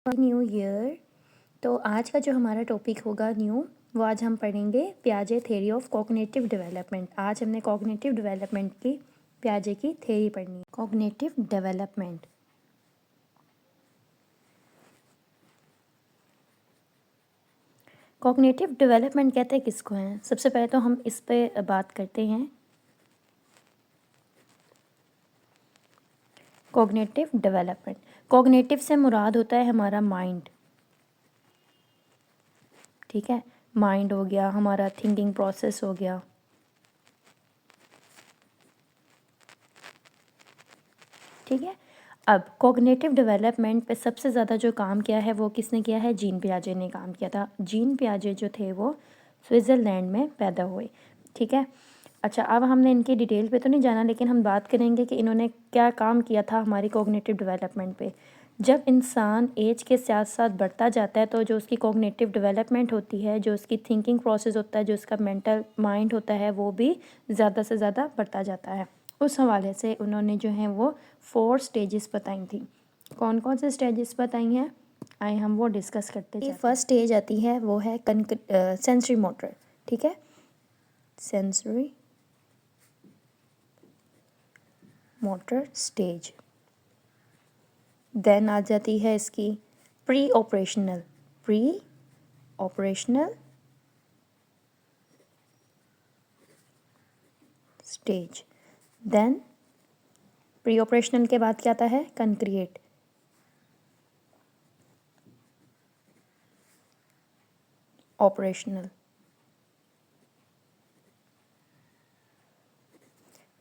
New year. तो आज का जो हमारा टॉपिक होगा न्यू, वो आज हम पढ़ेंगे पियाजे थ्योरी ऑफ कॉग्निटिव डेवलपमेंट। आज हमने कॉग्निटिव डेवलपमेंट की पियाजे की थ्योरी पढ़नी है। कॉग्निटिव डेवलपमेंट, कॉग्निटिव डेवलपमेंट कहते हैं किसको हैं? सबसे पहले तो हम इस पे बात करते हैं। कॉग्निटिव डेवलपमेंट, कॉग्निटिव से मुराद होता है हमारा माइंड। ठीक है, माइंड हो गया, हमारा थिंकिंग प्रोसेस हो गया। ठीक है, अब कॉग्निटिव डेवलपमेंट पे सबसे ज़्यादा जो काम किया है वो किसने किया है? जीन पियाजे ने काम किया था। जीन पियाजे जो थे वो स्विट्ज़रलैंड में पैदा हुए। ठीक है, अच्छा अब हमने इनकी डिटेल पे तो नहीं जाना, लेकिन हम बात करेंगे कि इन्होंने क्या काम किया था हमारी कॉग्निटिव डेवलपमेंट पे। जब इंसान एज के साथ साथ बढ़ता जाता है तो जो उसकी कॉग्निटिव डेवलपमेंट होती है, जो उसकी थिंकिंग प्रोसेस होता है, जो उसका मेंटल माइंड होता है, वो भी ज़्यादा से ज़्यादा बढ़ता जाता है। उस हवाले से उन्होंने जो है वो 4 स्टेजेस बताई थी। कौन कौन से स्टेजेस बताई हैं, आए हम वो डिस्कस करते हैं। फर्स्ट स्टेज आती है वो है सेंसरी मोटर। ठीक है, सेंसरी मोटर स्टेज। देन आ जाती है इसकी pre operational stage. Then pre operational के बाद क्या आता है? कंक्रिएट ऑपरेशनल।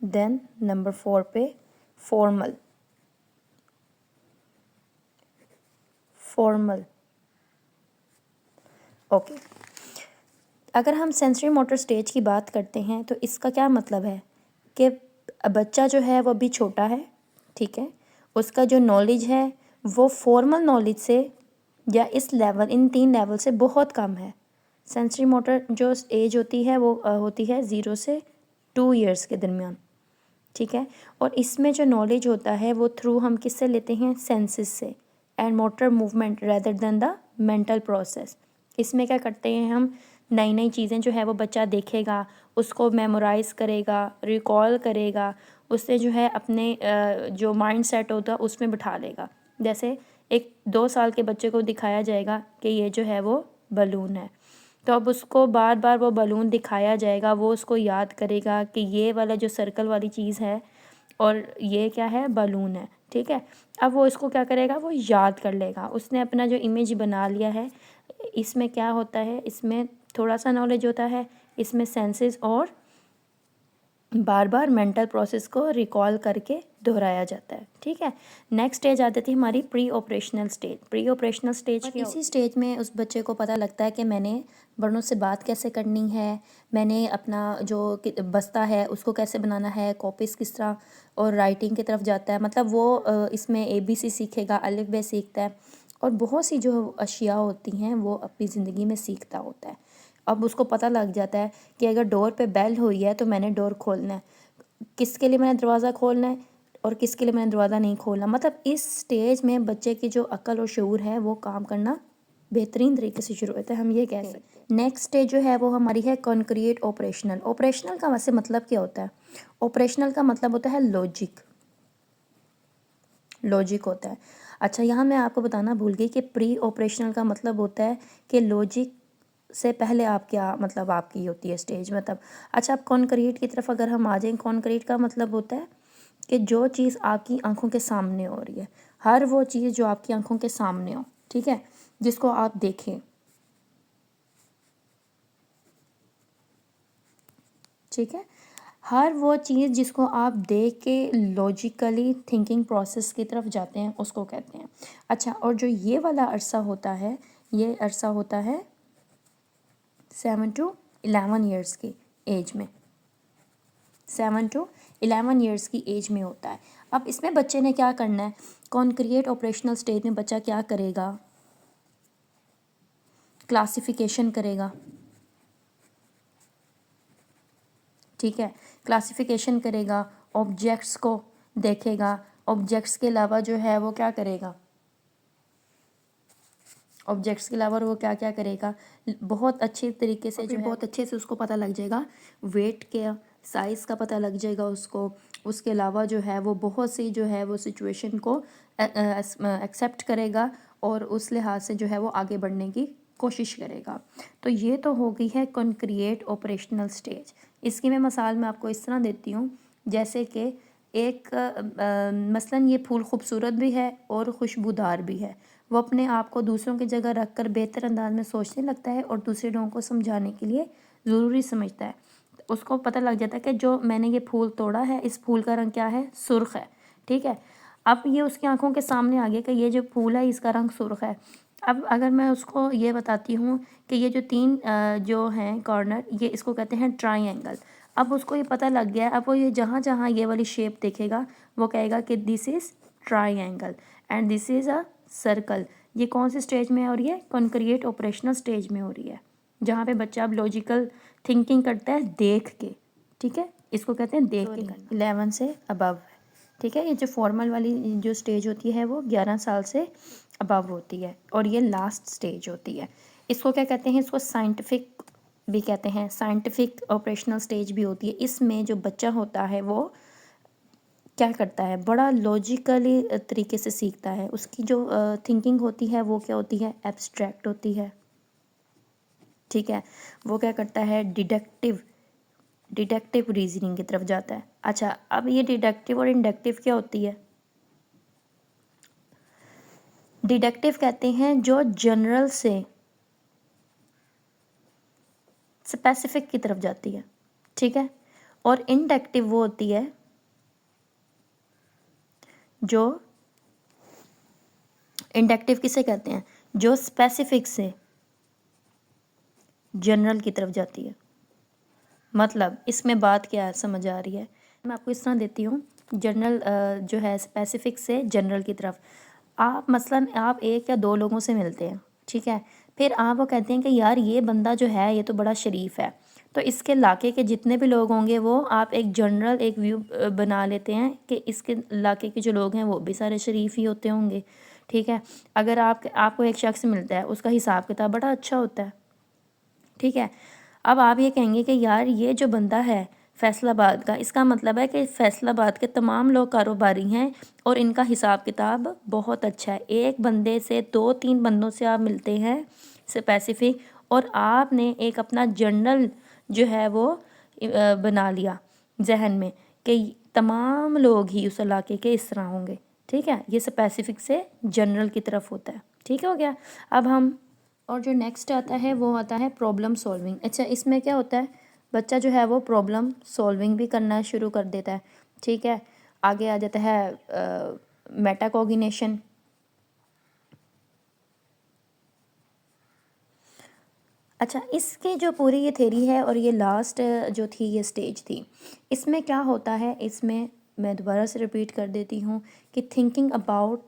देन नंबर 4 पे फॉर्मल ओके। अगर हम सेंसरी मोटर स्टेज की बात करते हैं तो इसका क्या मतलब है कि बच्चा जो है वो अभी छोटा है। ठीक है, उसका जो नॉलेज है वो फॉर्मल नॉलेज से या इस लेवल, इन 3 लेवल से बहुत कम है। सेंसरी मोटर जो एज होती है वो होती है 0 से 2 ईयर्स के दरमियान। ठीक है, और इसमें जो नॉलेज होता है वो थ्रू हम किससे लेते हैं? सेंसेस से, and motor movement rather than the mental process. इसमें क्या करते हैं हम? नई नई चीज़ें जो है वो बच्चा देखेगा, उसको मेमोराइज़ करेगा, रिकॉल करेगा, उससे जो है अपने जो माइंड सेट होता है उसमें बिठा लेगा। जैसे एक 2 साल के बच्चे को दिखाया जाएगा कि ये जो है वो बलून है, तो अब उसको बार बार वो बलून दिखाया जाएगा, वो उसको याद करेगा कि ये वाला जो सर्कल वाली चीज़ है और ये क्या है? बलून है। ठीक है, अब वो इसको क्या करेगा? वो याद कर लेगा, उसने अपना जो इमेज बना लिया है। इसमें क्या होता है? इसमें थोड़ा सा नॉलेज होता है, इसमें सेंसेस और बार बार मेंटल प्रोसेस को रिकॉल करके दोहराया जाता है। ठीक है, नेक्स्ट स्टेज आ जाती है हमारी pre operational stage. Pre operational stage की इसी स्टेज में उस बच्चे को पता लगता है कि मैंने बड़ों से बात कैसे करनी है, मैंने अपना जो बस्ता है उसको कैसे बनाना है, कॉपीज़ किस तरह, और राइटिंग की तरफ जाता है। मतलब वो इसमें ABC सीखेगा, अलिफ बे सीखता है, और बहुत सी जो अशिया होती हैं वो अपनी ज़िंदगी में सीखता होता है। अब उसको पता लग जाता है कि अगर डोर पे बेल हुई है तो मैंने डोर खोलना है, किसके लिए मैंने दरवाज़ा खोलना है और किसके लिए मैंने दरवाज़ा नहीं खोलना। मतलब इस स्टेज में बच्चे की जो अक्ल और शऊर है वो काम करना बेहतरीन तरीके से शुरू होता है, हम ये कह सकते हैं। नेक्स्ट स्टेज जो है वो हमारी है कॉन्क्रीट ऑपरेशनल। ऑपरेशनल का वैसे मतलब क्या होता है? ऑपरेशनल का मतलब होता है लॉजिक होता है। अच्छा, यहाँ मैं आपको बताना भूल गई कि प्री ऑपरेशनल का मतलब होता है कि लॉजिक से पहले आप क्या, मतलब आपकी होती है स्टेज, मतलब। अच्छा, अब कॉन्क्रीट की तरफ अगर हम आ जाएं, कॉन्क्रीट का मतलब होता है कि जो चीज़ आपकी आंखों के सामने हो रही है, हर वो चीज़ जो आपकी आंखों के सामने हो, ठीक है, जिसको आप देखें। ठीक है, हर वो चीज़ जिसको आप देख के लॉजिकली थिंकिंग प्रोसेस की तरफ जाते हैं उसको कहते हैं। अच्छा, और जो ये वाला अरसा होता है, ये अरसा होता है 7 to 11 ईयर्स की एज में, 7 to 11 ईयर्स की एज में होता है। अब इसमें बच्चे ने क्या करना है? कॉन्क्रीट ऑपरेशनल स्टेज में बच्चा क्या करेगा? क्लासिफिकेशन करेगा। ठीक है, क्लासिफिकेशन करेगा, ऑब्जेक्ट्स को देखेगा, ऑब्जेक्ट्स के अलावा जो है वो क्या करेगा? ऑब्जेक्ट्स के अलावा वो क्या क्या करेगा, बहुत अच्छे तरीके से जो है बहुत अच्छे से उसको पता लग जाएगा, वेट के साइज़ का पता लग जाएगा उसको। उसके अलावा जो है वो बहुत सी जो है वो सिचुएशन को एक्सेप्ट करेगा और उस लिहाज से जो है वो आगे बढ़ने की कोशिश करेगा। तो ये तो हो गई है कॉन्क्रीट ऑपरेशनल स्टेज। इसकी मैं मिसाल मैं आपको इस तरह देती हूँ, जैसे कि एक मसलन ये फूल खूबसूरत भी है और खुशबूदार भी है। वो अपने आप को दूसरों की जगह रख कर बेहतर अंदाज में सोचने लगता है और दूसरे लोगों को समझाने के लिए ज़रूरी समझता है। उसको पता लग जाता है कि जो मैंने ये फूल तोड़ा है, इस फूल का रंग क्या है, सुर्ख है। ठीक है, अब ये उसकी आंखों के सामने आ गया कि ये जो फूल है इसका रंग सुर्ख है। अब अगर मैं उसको ये बताती हूँ कि ये जो तीन जो हैं कॉर्नर, ये इसको कहते हैं ट्राइंगल। अब उसको ये पता लग गया है, अब वो ये जहाँ जहाँ ये वाली शेप देखेगा वो कहेगा कि this is triangle and this is a circle. ये कौन सी स्टेज में है, और ये कॉन्क्रीट ऑपरेशनल स्टेज में हो रही है, जहाँ पे बच्चा अब लॉजिकल थिंकिंग करता है देख के। ठीक है, इसको कहते हैं देख के करना। 11 से अबव। ठीक है, ये जो फॉर्मल वाली जो स्टेज होती है वो 11 साल से अबव होती है और ये लास्ट स्टेज होती है। इसको क्या कहते हैं, इसको साइंटिफिक भी कहते हैं, साइंटिफिक ऑपरेशनल स्टेज भी होती है। इसमें जो बच्चा होता है वो क्या करता है, बड़ा लॉजिकली तरीके से सीखता है। उसकी जो थिंकिंग होती है वो क्या होती है, एब्स्ट्रैक्ट होती है। ठीक है, वो क्या करता है, डिडक्टिव रीजनिंग की तरफ जाता है। अच्छा, अब ये डिडक्टिव और इंडक्टिव क्या होती है। डिडक्टिव कहते हैं जो जनरल से स्पेसिफिक की तरफ जाती है। ठीक है, और इंडक्टिव वो होती है जो, इंडक्टिव किसे कहते हैं, जो स्पेसिफिक से जनरल की तरफ जाती है। मतलब इसमें बात क्या समझ आ रही है, मैं आपको इस तरह देती हूँ। जनरल जो है स्पेसिफिक से जनरल की तरफ। आप मसलन आप एक या दो लोगों से मिलते हैं, ठीक है, फिर आप वो कहते हैं कि यार ये बंदा जो है ये तो बड़ा शरीफ है, तो इसके इलाके के जितने भी लोग होंगे वो आप एक जनरल एक व्यू बना लेते हैं कि इसके इलाके के जो लोग हैं वो भी सारे शरीफ ही होते होंगे। ठीक है, अगर आपको एक शख्स मिलता है उसका हिसाब किताब बड़ा अच्छा होता है। ठीक है, अब आप ये कहेंगे कि यार ये जो बंदा है फैसलाबाद का, इसका मतलब है कि फैसलाबाद के तमाम लोग कारोबारी हैं और इनका हिसाब किताब बहुत अच्छा है। एक बंदे से 2-3 बंदों से आप मिलते हैं स्पेसिफिक, और आपने एक अपना जनरल जो है वो बना लिया जहन में कि तमाम लोग ही उस इलाके के इस तरह होंगे। ठीक है, ये स्पेसिफिक से जनरल की तरफ होता है। ठीक हो गया। अब हम, और जो नेक्स्ट आता है वो आता है प्रॉब्लम सॉल्विंग। अच्छा, इसमें क्या होता है, बच्चा जो है वो प्रॉब्लम सॉल्विंग भी करना शुरू कर देता है। ठीक है, आगे आ जाता है मेटाकॉग्निशन। अच्छा, इसकी जो पूरी ये थ्योरी है और ये लास्ट जो थी ये स्टेज थी, इसमें क्या होता है, इसमें मैं दोबारा से रिपीट कर देती हूँ कि thinking about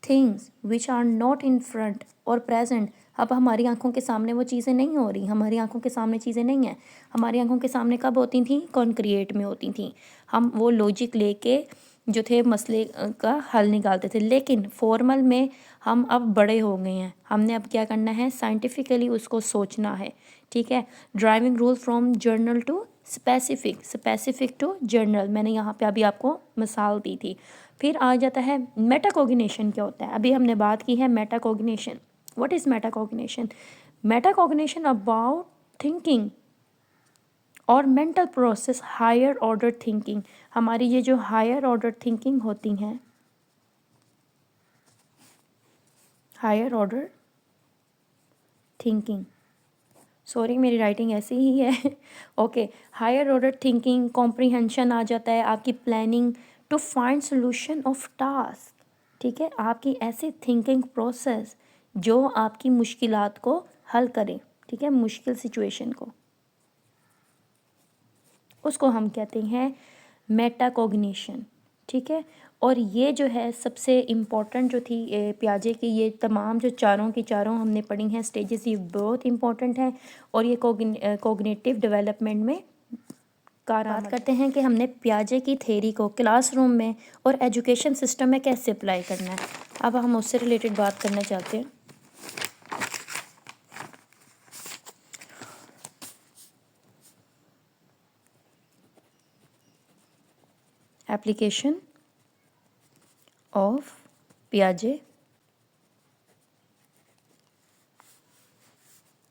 things which are not in front और प्रेजेंट। अब हमारी आंखों के सामने वो चीज़ें नहीं हो रही, हमारी आंखों के सामने चीज़ें नहीं हैं। हमारी आंखों के सामने कब होती थी, कॉन्क्रीट में होती थी। हम वो लॉजिक लेके जो थे मसले का हल निकालते थे, लेकिन फॉर्मल में हम अब बड़े हो गए हैं, हमने अब क्या करना है, साइंटिफिकली उसको सोचना है। ठीक है, driving rule from general to specific, specific to general, मैंने यहाँ पे अभी आपको मिसाल दी थी। फिर आ जाता है मेटाकॉग्निशन। क्या होता है, अभी हमने बात की है metacognition. What is metacognition, metacognition about thinking और mental process higher order thinking. हमारी ये जो हायर ऑर्डर थिंकिंग होती हैं, हायर ऑर्डर थिंकिंग, सॉरी मेरी राइटिंग ऐसी ही है okay, higher order thinking, comprehension आ जाता है, आपकी planning to find solution of task. ठीक है, आपकी ऐसी थिंकिंग प्रोसेस जो आपकी मुश्किलात को हल करे। ठीक है, मुश्किल सिचुएशन को, उसको हम कहते हैं मेटाकॉग्निशन। ठीक है, और ये जो है सबसे इम्पॉर्टेंट जो थी पियाजे की, ये तमाम जो चारों की चारों हमने पढ़ी हैं स्टेजेस, ये बहुत इम्पॉर्टेंट है और ये कोग्निटिव डेवलपमेंट में बात करते हैं कि हमने पियाजे की थ्योरी को क्लासरूम में और एजुकेशन सिस्टम में कैसे अप्लाई करना है। अब हम उससे रिलेटेड बात करना चाहते हैं। एप्लीकेशन ऑफ पियाजे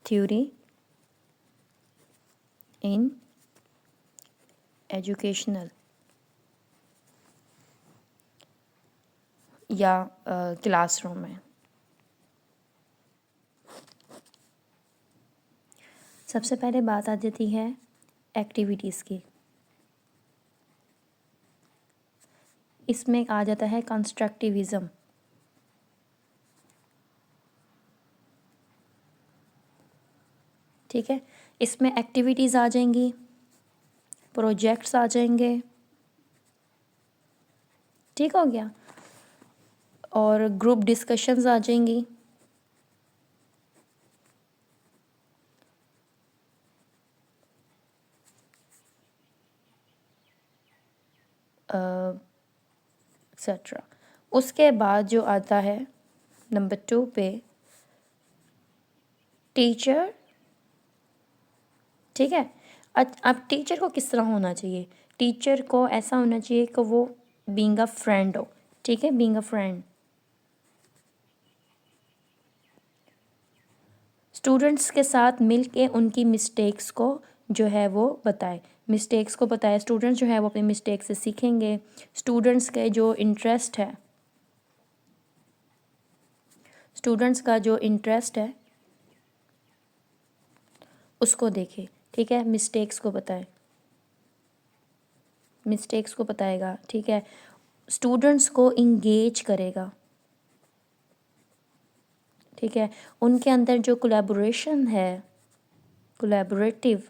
थ्योरी इन एजुकेशनल या क्लासरूम में। सबसे पहले बात आ जाती है एक्टिविटीज़ की। इसमें आ जाता है कंस्ट्रक्टिविज़म। ठीक है, इसमें एक्टिविटीज़ आ जाएंगी, प्रोजेक्ट्स आ जाएंगे, ठीक हो गया, और ग्रुप डिस्कशंस आ जाएंगी। एक्सेट्रा। उसके बाद जो आता है नंबर 2 पे टीचर। ठीक है, अब टीचर को किस तरह होना चाहिए? टीचर को ऐसा होना चाहिए कि वो बीइंग अ फ्रेंड हो। ठीक है, बीइंग अ फ्रेंड। स्टूडेंट्स के साथ मिल के उनकी मिस्टेक्स को जो है वो बताए, मिस्टेक्स को बताए। स्टूडेंट्स जो है वो अपनी मिस्टेक से सीखेंगे। स्टूडेंट्स के जो इंटरेस्ट है, स्टूडेंट्स का जो इंटरेस्ट है उसको देखे। ठीक है, मिस्टेक्स को बताए, मिस्टेक्स को बताएगा। ठीक है, स्टूडेंट्स को इंगेज करेगा। ठीक है, उनके अंदर जो कोलैबोरेशन है, कोलैबोरेटिव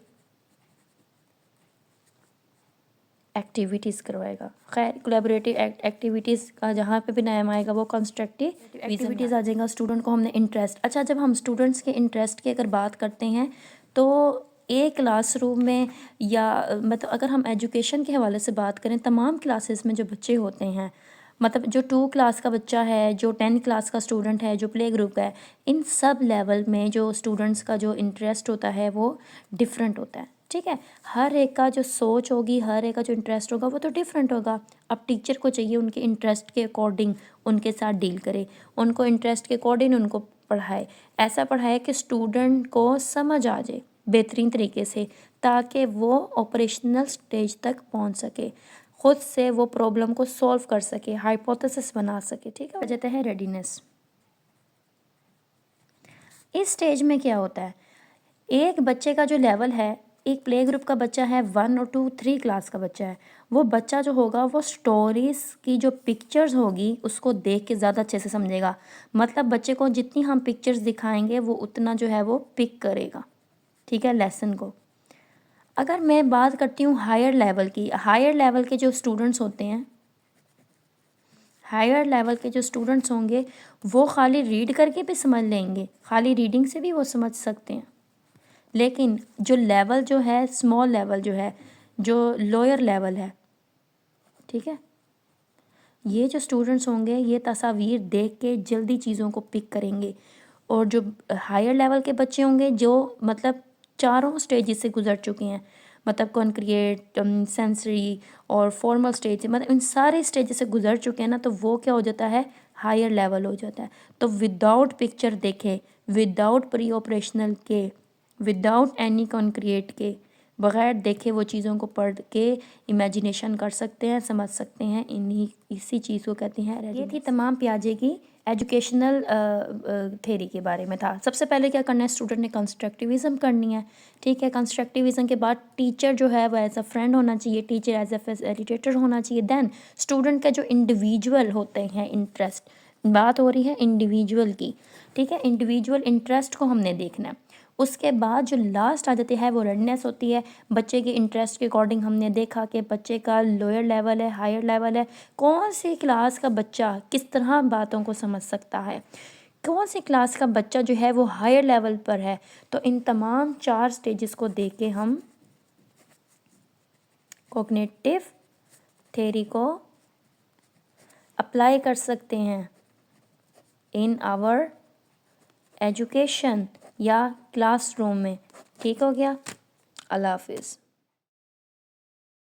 एक्टिविटीज़ करवाएगा। खैर, कोलैबोरेटिव एक्टिविटीज़ का जहाँ पे भी नाम आएगा वो कंस्ट्रक्टिव एक्टिविटीज़ आ जाएगा। स्टूडेंट को हमने इंटरेस्ट। अच्छा, जब हम स्टूडेंट्स के इंटरेस्ट की अगर बात करते हैं तो एक क्लासरूम में या मतलब अगर हम एजुकेशन के हवाले से बात करें, तमाम क्लासेस में जो बच्चे होते हैं, मतलब जो 2 क्लास का बच्चा है, जो 10 क्लास का स्टूडेंट है, जो प्ले ग्रुप का है, इन सब लेवल में जो स्टूडेंट्स का जो इंटरेस्ट होता है वो डिफरेंट होता है। ठीक है, हर एक का जो सोच होगी, हर एक का जो इंटरेस्ट होगा वो तो डिफरेंट होगा। अब टीचर को चाहिए उनके इंटरेस्ट के अकॉर्डिंग उनके साथ डील करे, उनको इंटरेस्ट के अकॉर्डिंग उनको पढ़ाए, ऐसा पढ़ाए कि स्टूडेंट को समझ आ जाए बेहतरीन तरीके से, ताकि वो ऑपरेशनल स्टेज तक पहुंच सके, खुद से वो प्रॉब्लम को सॉल्व कर सके, हाइपोथेसिस बना सके। ठीक है, हो जाता है रेडीनेस। इस स्टेज में क्या होता है, एक बच्चे का जो लेवल है, एक प्ले ग्रुप का बच्चा है, 1 और 2, 3 क्लास का बच्चा है, वो बच्चा जो होगा वो स्टोरीज़ की जो पिक्चर्स होगी उसको देख के ज़्यादा अच्छे से समझेगा। मतलब बच्चे को जितनी हम पिक्चर्स दिखाएंगे वो उतना जो है वो पिक करेगा। ठीक है, लेसन को। अगर मैं बात करती हूँ हायर लेवल की, हायर लेवल के जो स्टूडेंट्स होते हैं, हायर लेवल के जो स्टूडेंट्स होंगे वो खाली रीड करके भी समझ लेंगे, खाली रीडिंग से भी वो समझ सकते हैं। लेकिन जो लेवल जो है, स्मॉल लेवल जो है, जो लोअर लेवल है, ठीक है, ये जो स्टूडेंट्स होंगे ये तस्वीर देख के जल्दी चीज़ों को पिक करेंगे। और जो हायर लेवल के बच्चे होंगे जो मतलब चारों स्टेजेस से गुजर चुके हैं, मतलब कॉन्क्रिएट, सेंसरी और फॉर्मल स्टेज, मतलब इन सारे स्टेजेस से गुजर चुके हैं ना, तो वो क्या हो जाता है, हायर लेवल हो जाता है। तो विदाउट पिक्चर देखे, विदाउट प्री ऑपरेशनल के, विदाउट एनी कॉन्क्रिएट के, बग़ैर देखे वो चीज़ों को पढ़ के इमेजिनेशन कर सकते हैं, समझ सकते हैं। इसी चीज़ को कहते हैं। ये थी तमाम पियाजे की एजुकेशनल थेरी के बारे में था। सबसे पहले क्या करना है, स्टूडेंट ने कंस्ट्रक्टिविज़म करनी है। ठीक है, कंस्ट्रक्टिविज़म के बाद टीचर जो है वो एज अ फ्रेंड होना चाहिए, टीचर एज अ फैसिलिटेटर होना चाहिए। देन स्टूडेंट का जो इंडिविजुअल होते हैं इंटरेस्ट, बात हो रही है इंडिविजुअल की। ठीक है, इंडिविजुअल इंटरेस्ट को हमने देखना है। उसके बाद जो लास्ट आ जाती है वो रेडनेस होती है। बच्चे के इंटरेस्ट के अकॉर्डिंग हमने देखा कि बच्चे का लोअर लेवल है, हायर लेवल है, कौन सी क्लास का बच्चा किस तरह बातों को समझ सकता है, कौन सी क्लास का बच्चा जो है वो हायर लेवल पर है। तो इन तमाम 4 स्टेजेस को देख के हम कॉग्निटिव थ्योरी को अप्लाई कर सकते हैं इन आवर एजुकेशन या क्लासरूम में। ठीक हो गया, अल्लाह हाफिज़।